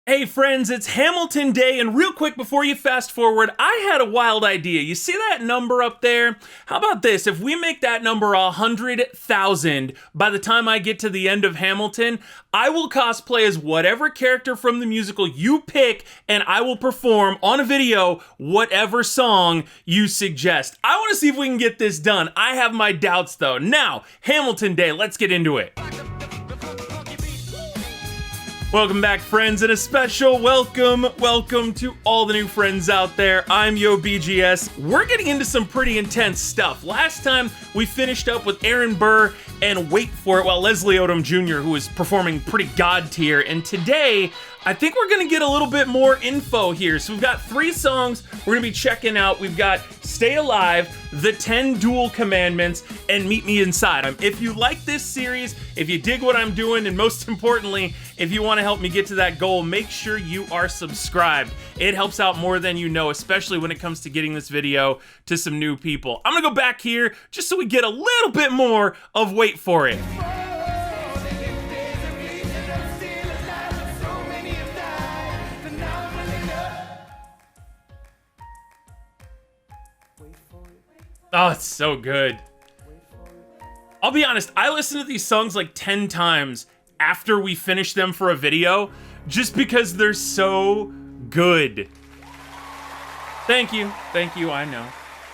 Hey friends, it's Hamilton Day, and real quick before you fast forward, I had a wild idea. You see that number up there? How about this? If we make that number 100,000 by the time I get to the end of Hamilton, I will cosplay as whatever character from the musical you pick, and I will perform on a video whatever song you suggest. I want to see if we can get this done. I have my doubts though. Now, Hamilton Day, let's get into it. Welcome back, friends, and a special welcome to all the new friends out there. I'm YoBGS. We're getting into some pretty intense stuff. Last time, we finished up with Aaron Burr and Wait For It, while Leslie Odom Jr., who is performing pretty god tier, and today, I think we're gonna get a little bit more info here. So we've got 3 songs we're gonna be checking out. We've got Stay Alive, the 10 Duel Commandments, and Meet Me Inside. If you like this series, if you dig what I'm doing, and most importantly, if you wanna help me get to that goal, make sure you are subscribed. It helps out more than you know, especially when it comes to getting this video to some new people. I'm gonna go back here just so we get a little bit more of Wait For It. Oh, it's so good. I'll be honest, I listen to these songs like 10 times after we finish them for a video, just because they're so good. Thank you, I know.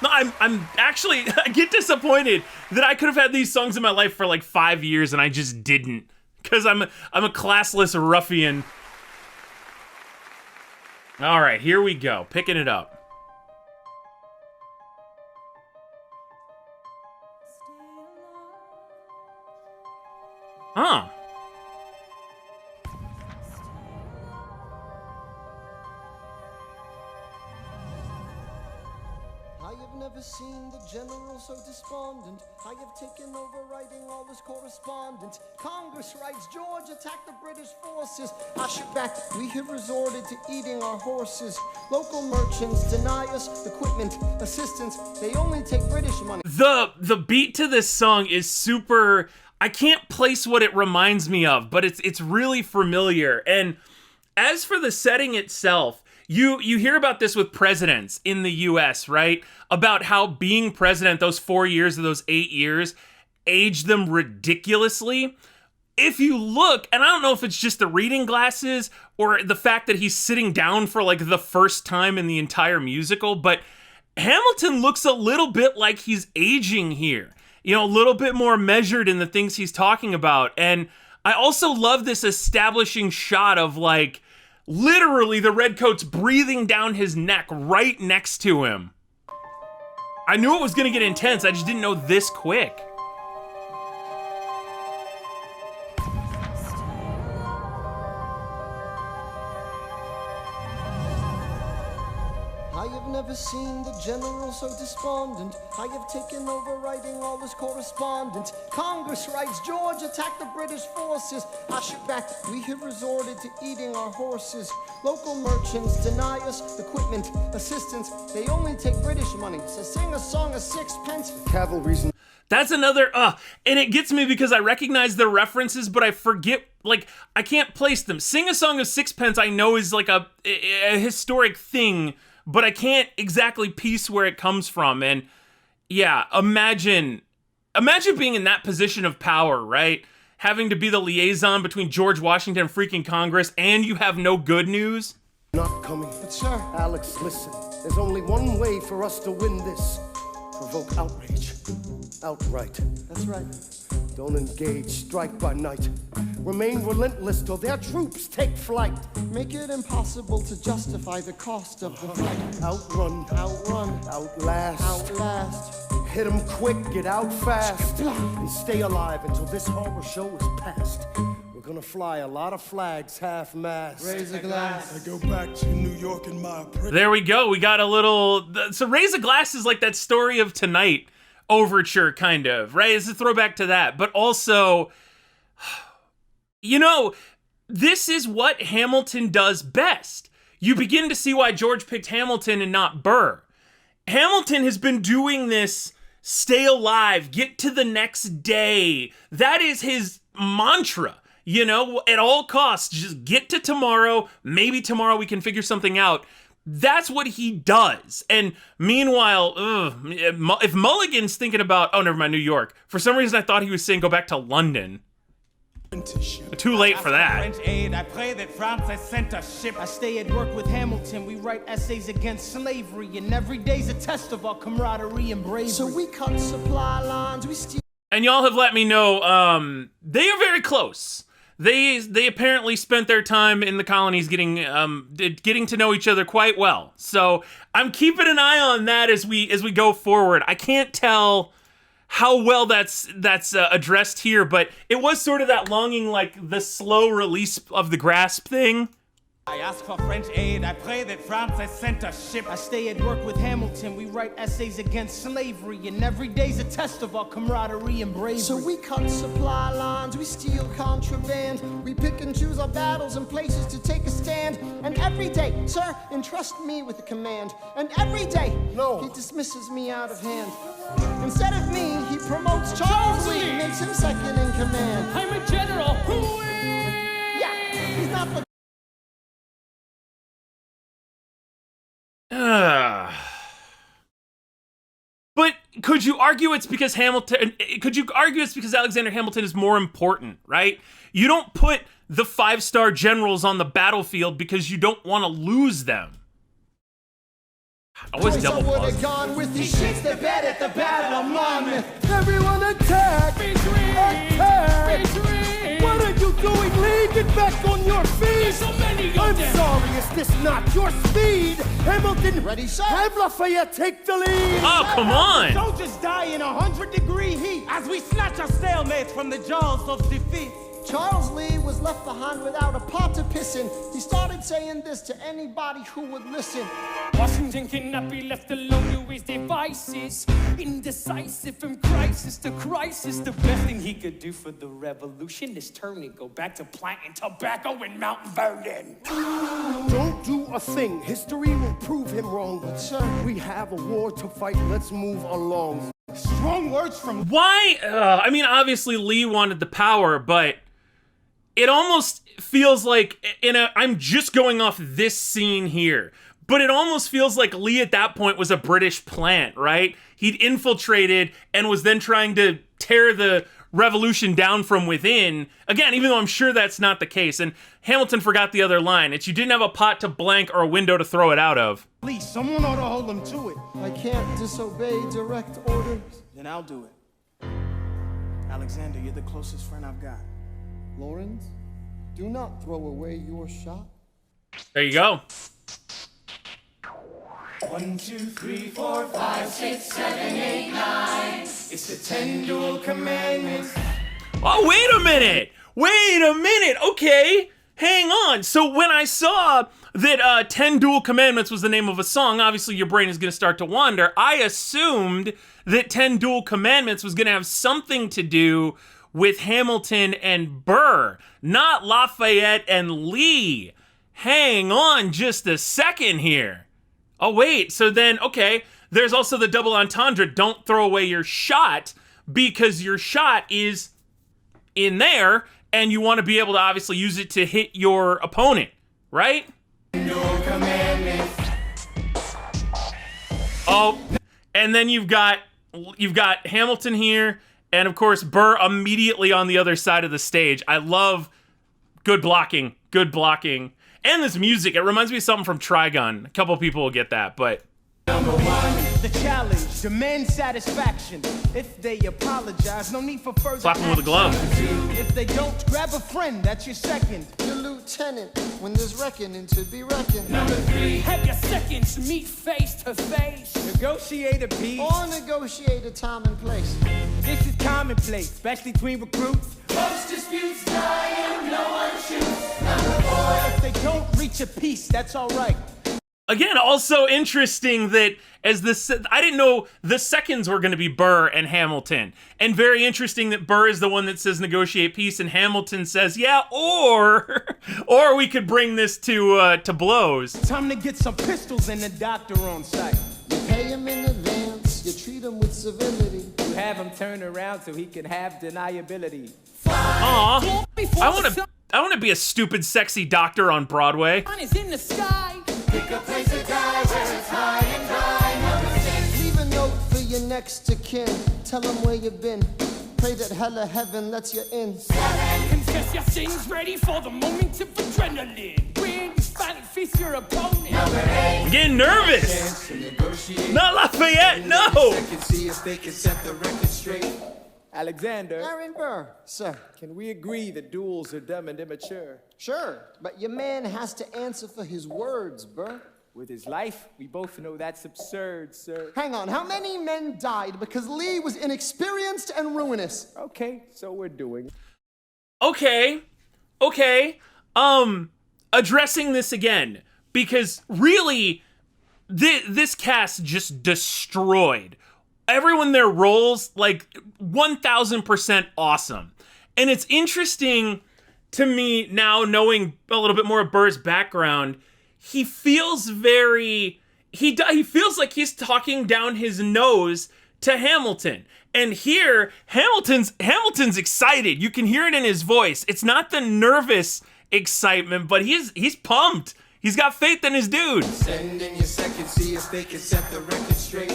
No, I'm actually, I get disappointed that I could have had these songs in my life for like 5 years and I just didn't, because I'm a classless ruffian. All right, here we go, picking it up. Huh. I have never seen the general so despondent. I have taken over writing all his correspondence. Congress writes, George attacked the British forces. I shoot back, we have resorted to eating our horses. Local merchants deny us equipment, assistance. They only take British money. The beat to this song is super... I can't place what it reminds me of, but it's really familiar. And as for the setting itself, you hear about this with presidents in the US, right? About how being president those 4 years or those 8 years aged them ridiculously. If you look, and I don't know if it's just the reading glasses or the fact that he's sitting down for like the first time in the entire musical, but Hamilton looks a little bit like he's aging here. You know, a little bit more measured in the things he's talking about. And I also love this establishing shot of, like, literally the redcoats breathing down his neck right next to him. I knew it was gonna get intense, I just didn't know this quick. I have never seen the general so despondent. I have taken over writing all his correspondence. Congress writes, George attacked the British forces. I shoot back, we have resorted to eating our horses. Local merchants deny us equipment, assistance. They only take British money. So sing a song of 6 pence. Cavalry's... That's another, and it gets me because I recognize the references, but I forget, like, I can't place them. Sing a Song of Sixpence I know is like a historic thing, but I can't exactly piece where it comes from. And yeah, imagine being in that position of power, right? Having to be the liaison between George Washington and freaking Congress, and you have no good news. Not coming. But sir, Alex, listen. There's only one way for us to win this. Provoke outrage. Outright. That's right. Don't engage, strike by night. Remain relentless till their troops take flight. Make it impossible to justify the cost of the fight. Outrun. Outlast. Hit 'em quick, get out fast. And stay alive until this horror show is past. We're gonna fly a lot of flags half-mast. Raise a glass. I go back to New York in my... There we go, we got a little... So Raise a Glass is like that Story of Tonight overture, kind of, right? It's a throwback to that. But also, you know, this is what Hamilton does best. You begin to see why George picked Hamilton and not Burr. Hamilton has been doing this stay alive, get to the next day. That is his mantra. You know, at all costs, just get to tomorrow. Maybe tomorrow we can figure something out. That's what he does. And meanwhile, if Mulligan's thinking about, oh, never mind, New York. For some reason, I thought he was saying go back to London. Too late for that. French aid, I pray that France has sent a ship. I stay at work with Hamilton. We write essays against slavery, and every day's a test of our camaraderie and bravery. So we cut supply lines, we steal. And y'all have let me know they are very close. They apparently spent their time in the colonies getting to know each other quite well. So I'm keeping an eye on that as we go forward. I can't tell how well that's addressed here, but it was sort of that longing, like the slow release of the grasp thing. I ask for French aid, I pray that France has sent a ship. I stay at work with Hamilton. We write essays against slavery, and every day's a test of our camaraderie and bravery. So we cut supply lines, we steal contraband, we pick and choose our battles and places to take a stand. And every day, sir, entrust me with a command. And every day, he dismisses me out of hand. Instead of me, he promotes Charles Lee, makes him second in command. I'm a general. Yeah, he's not the But could you argue it's because Alexander Hamilton is more important, right? You don't put the 5-star generals on the battlefield because you don't want to lose them. Always double pause. He shits the bed at the Battle of Monmouth. Everyone attack! Attack! What are you doing, Lee? Get back on your feet! So many of I'm them. sorry, is this not your speed? Hamilton, Ready, sir? have Lafayette take the lead! Oh, come on! Soldiers die in 100-degree heat as we snatch a stalemate from the jaws of defeat. Charles Lee was left behind without a pot to piss in. He started saying this to anybody who would listen. Washington cannot be left alone to his devices. Indecisive from crisis to crisis. The best thing he could do for the revolution is turn and go back to planting tobacco in Mount Vernon. Don't do a thing. History will prove him wrong. But sir, we have a war to fight. Let's move along. Strong words from Why? I mean, obviously Lee wanted the power, but it almost feels like I'm just going off this scene here, but it almost feels like Lee at that point was a British plant, right? He'd infiltrated and was then trying to tear the revolution down from within. Again, even though I'm sure that's not the case. And Hamilton forgot the other line. It's you didn't have a pot to blank or a window to throw it out of. Please, someone ought to hold them to it. I can't disobey direct orders. Then I'll do it. Alexander, you're the closest friend I've got. Lawrence, do not throw away your shot. There you go. 1, 2, 3, 4, 5, 6, 7, 8, 9. It's the 10 Duel Commandments. Oh, wait a minute. Okay, hang on. So when I saw that 10 Duel Commandments was the name of a song, obviously your brain is going to start to wander. I assumed that 10 Duel Commandments was going to have something to do with Hamilton and Burr, not Lafayette and Lee. Hang on just a second here. Oh, wait. So then, okay, there's also the double entendre. Don't throw away your shot because your shot is in there and you want to be able to obviously use it to hit your opponent, right? Duel Commandments. Oh, and then you've got Hamilton here, and of course Burr immediately on the other side of the stage. I love good blocking, and this music. It reminds me of something from Trigun. A couple people will get that, but Number 1, the challenge, demand satisfaction. If they apologize, no need for further slap him with a glove. If they don't, grab a friend, that's your second. Your lieutenant, when there's reckoning to be reckoned. Number 3, Have your seconds meet face to face. negotiate a peace. Or negotiate a time and place. This is commonplace, especially between recruits. Most disputes die and no one shoots. Number 4, if they don't reach a peace, that's all right. Again, also interesting that I didn't know the seconds were going to be Burr and Hamilton. And very interesting that Burr is the one that says negotiate peace and Hamilton says, yeah, or we could bring this to blows. Time to get some pistols and the doctor on site. You pay him in advance, you treat him with civility. You have him turn around so he can have deniability. Aw. Don't be I want to be a stupid, sexy doctor on Broadway. Sun is in the sky. Pick a place to die where it's high and dry. Number 6. Leave a note for your next of kin. Tell them where you've been. Pray that hell or heaven lets you in. 7. Confess your sins, ready for the moment of adrenaline. When you finally face your opponent. Number 8. I'm getting nervous. Not Lafayette, no. Can see if they can set the record straight. Alexander, Aaron Burr, sir. can we agree that duels are dumb and immature? Sure, but your man has to answer for his words, Burr. With his life, we both know that's absurd, sir. Hang on, how many men died because Lee was inexperienced and ruinous? Okay, so we're doing. Okay. Addressing this again, because really, this cast just destroyed. Everyone their roles, like 1000% awesome. And it's interesting to me now, knowing a little bit more of Burr's background, he feels very, he feels like he's talking down his nose to Hamilton. And here, Hamilton's excited. You can hear it in his voice. It's not the nervous excitement, but he's pumped. He's got faith in his dude. Send in your second, see if they can set the record straight.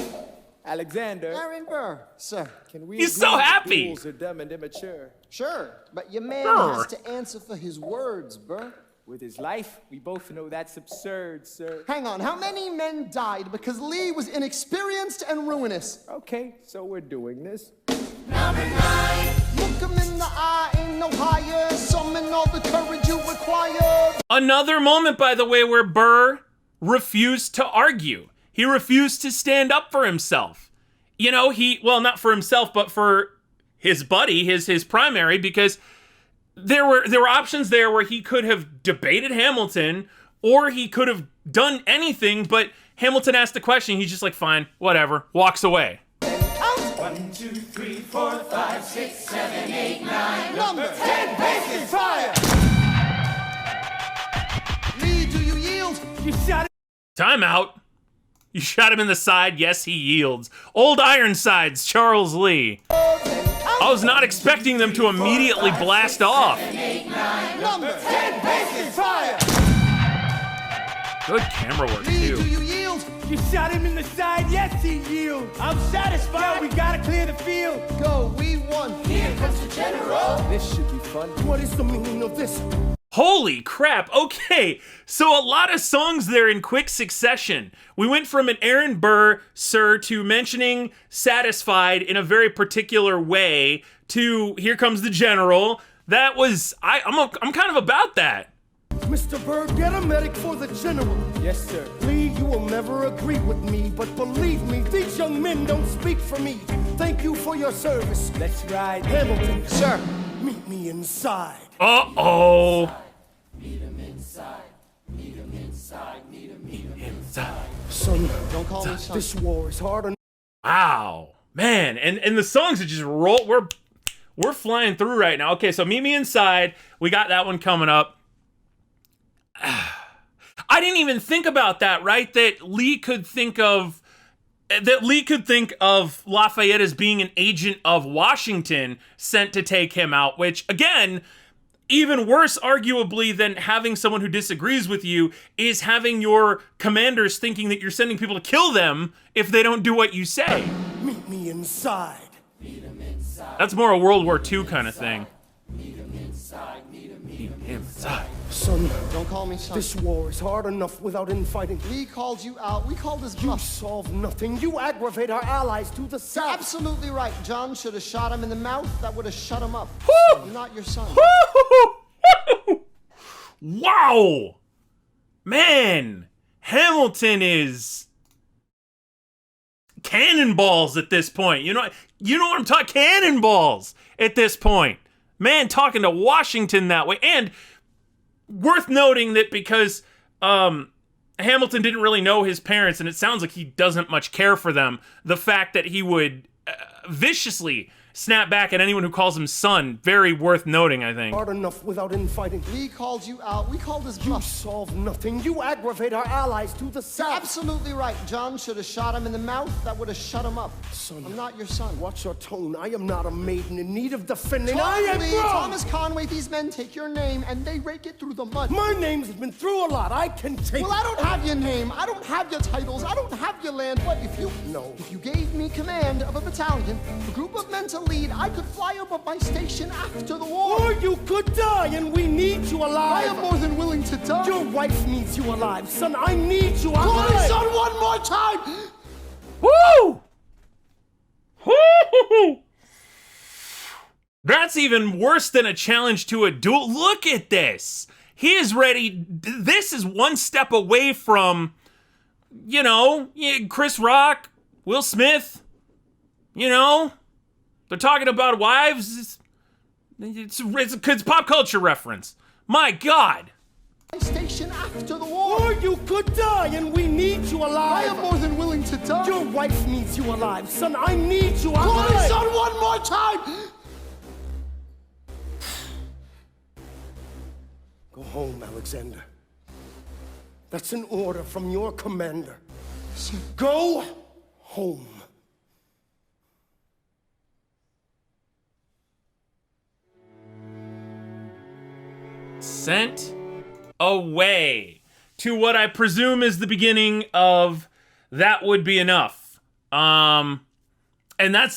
Alexander, Aaron Burr, sir. can we He's agree so that happy. duels are dumb and immature? Sure, but your man Burr. has to answer for his words, Burr. With his life, we both know that's absurd, sir. Hang on, how many men died because Lee was inexperienced and ruinous? Okay, so we're doing this. Number 9. Look him in the eye, ain't no higher. Summon all the courage you require. Another moment, by the way, where Burr refused to argue. He refused to stand up for himself. You know, well, not for himself, but for his buddy, his primary, because there were options there where he could have debated Hamilton, or he could have done anything, but Hamilton asked the question, he's just like, fine, whatever, walks away. 1, 2, 3, 4, 5, 6, 7, 8, 9. Number 10. Basic fire. Lee, do you yield? You shot it. Timeout. You shot him in the side, yes, he yields. Old Ironsides, Charles Lee. I was not expecting them to immediately blast off. Number 10. Basic fire. Good camera work, Lee, do too. you yield? You shot him in the side, yes, he yields. I'm satisfied. Yo, we gotta clear the field. Go, we won. Here comes the general. This should be fun. What is the meaning of this? Holy crap, okay. So a lot of songs there in quick succession. We went from an Aaron Burr, sir, to mentioning Satisfied in a very particular way, to Here Comes the General. That was, I'm kind of about that. Mr. Bird, get a medic for the general. Yes, sir. Lee, you will never agree with me, but believe me, these young men don't speak for me. Thank you for your service. Let's ride. Hamilton, Sir. meet me inside. Uh-oh. Meet him inside. Meet him inside. Meet him Inside. Son, Don't call me son. this war is hard enough. Wow. Man, and the songs are just roll. We're flying through right now. Okay, so Meet Me Inside. We got that one coming up. I didn't even think about that, right? That Lee could think of Lafayette as being an agent of Washington sent to take him out, which, again, even worse, arguably, than having someone who disagrees with you is having your commanders thinking that you're sending people to kill them if they don't do what you say. Meet me inside. That's more a World War II kind of thing. Meet him inside. Meet him Inside. Son, Don't call me son. this war is hard enough without infighting. Lee called you out. We called his You bluff. solve nothing. You aggravate our allies to the You're south. absolutely right. John should have shot him in the mouth. That would have shut him up. Woo! I'm not your son. Wow! Man, Hamilton is cannonballs at this point. You know what I'm talking? Cannonballs at this point. Man, talking to Washington that way. And worth noting that because Hamilton didn't really know his parents, and it sounds like he doesn't much care for them, the fact that he would viciously snap back at anyone who calls him son. Very worth noting, I think. Hard enough without infighting. We called you out. We called his You bluff. solve nothing. You aggravate our allies to the You're south. absolutely right. John should have shot him in the mouth. That would have shut him up. Son. I'm not your son. Watch your tone. I am not a maiden in need of defending. I am Totally, grown. Thomas Conway, these men take your name and they rake it through the mud. My name's been through a lot. I can take Well, I don't have your name. I don't have your titles. I don't have your land. But if you gave me command of a battalion, a group of men to lead, I could fly above my station after the war. Or you could die, and we need you I alive. am more than willing to die. Your wife needs you alive. Son, I need you Call me alive. son one more time. Woo! Woo! That's even worse than a challenge to a duel. Look at this. He is ready. This is one step away from, you know, Chris Rock, Will Smith. You know, they're talking about wives. It's pop culture reference. My God. My station after the war. Or you could die, and we need you I alive. am more than willing to die. Your wife needs you alive. Son, I need you Call me alive. son one more time. Go home, Alexander. That's an order from your commander. Go home. Sent away to what I presume is the beginning of That Would Be Enough. And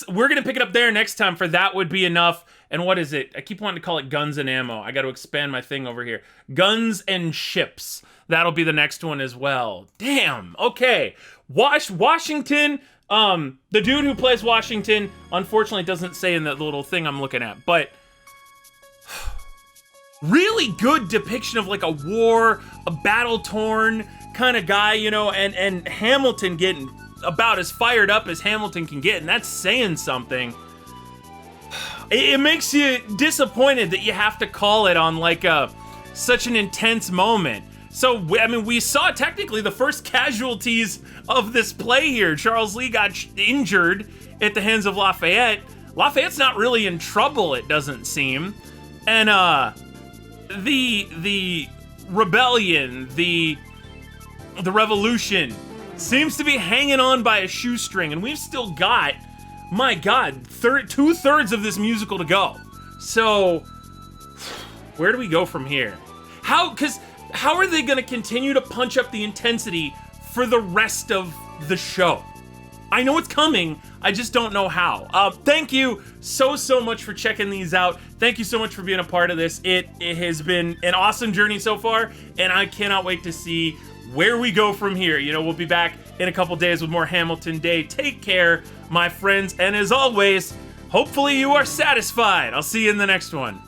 we're gonna pick it up there next time for That Would Be Enough. And what is it? I keep wanting to call it Guns and Ammo. I got to expand my thing over here. Guns and Ships. That'll be the next one as well. Damn. Okay. Washington. The dude who plays Washington, unfortunately, doesn't say in the little thing I'm looking at, but really good depiction of like a war, a battle-torn kind of guy, you know, and Hamilton getting about as fired up as Hamilton can get, and that's saying something. It makes you disappointed that you have to call it on like such an intense moment. So, I mean, we saw technically the first casualties of this play here. Charles Lee got injured at the hands of Lafayette. Lafayette's not really in trouble, it doesn't seem. And the rebellion, the revolution seems to be hanging on by a shoestring, and we've still got, my God, 2/3 of this musical to go. So, where do we go from here? How are they going to continue to punch up the intensity for the rest of the show? I know it's coming, I just don't know how. Thank you so much for checking these out. Thank you so much for being a part of this. It has been an awesome journey so far, and I cannot wait to see where we go from here. You know, we'll be back in a couple days with more Hamilton Day. Take care, my friends, and as always, hopefully you are satisfied. I'll see you in the next one.